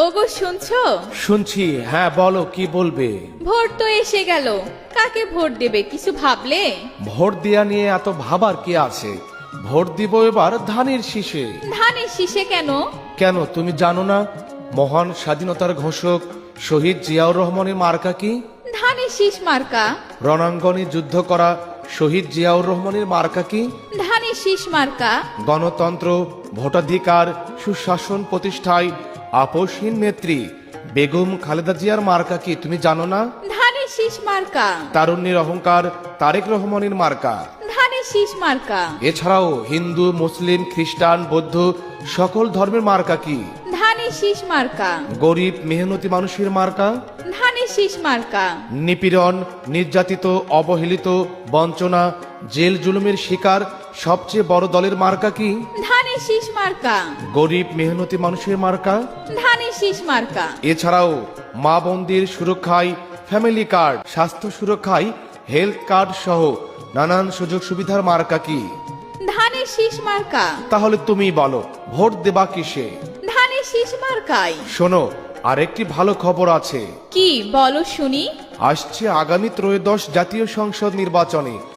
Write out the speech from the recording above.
ওগো শুনছো? শুনছি, হ্যাঁ বলো কি বলবে। ভোট তো এসে গেল, কাকে ভোট দেবে কিছু ভাবলে? ভোট দেয়া নিয়ে এত ভাবার কি আছে? ভোট দিব এবার ধানের শীষে। ধানের শীষে কেন? কেন তুমি জানো না মহান স্বাধীনতার ঘোষক শহীদ জিয়াউর রহমানের মার্কা কি? ধানের শীষ মার্কা। রণাঙ্গনে যুদ্ধ করা শহীদ জিয়াউর রহমানের মার্কা কি? ধানের শীষ মার্কা। গণতন্ত্র, ভোটাধিকার, সুশাসন প্রতিষ্ঠায় আপসহীন নেত্রী বেগম খালেদা জিয়ার মার্কা কি তুমি জানো না? ধানের শীষ মার্কা। তারুণ্যের অহংকার তারেক রহমানের মার্কা। ধানের শীষ মার্কা। এছাড়াও হিন্দু, মুসলিম, খ্রিস্টান, বৌদ্ধ সকল ধর্মের মার্কা কি? ধানের শীষ মার্কা। গরিব মেহনতি মানুষের মার্কা। ধানের শীষ মার্কা। নিপীড়ন, নির্যাতিত, অবহেলিত, বঞ্চনা, জেল জুলুমের শিকার সবচেয়ে বড় দলের মার্কা কি? ধানের শীষ মার্কা। গরিব মেহনতি মানুষের মার্কা। ধানের শীষ মার্কা। এছাড়াও মা বোনদের সুরক্ষায় ফ্যামিলি কার্ড, স্বাস্থ্য সুরক্ষায় হেলথ কার্ড সহ নানান সুযোগ সুবিধার মার্কা কি? ধানের শীষ মার্কা। তাহলে তুমি বলো ভোট দেবা কিসে? ধানের শীষ মার্কায়। শোনো, আরেকটি ভালো খবর আছে। কি বলো শুনি? আসছে আগামী ত্রয়োদশ জাতীয় সংসদ নির্বাচনে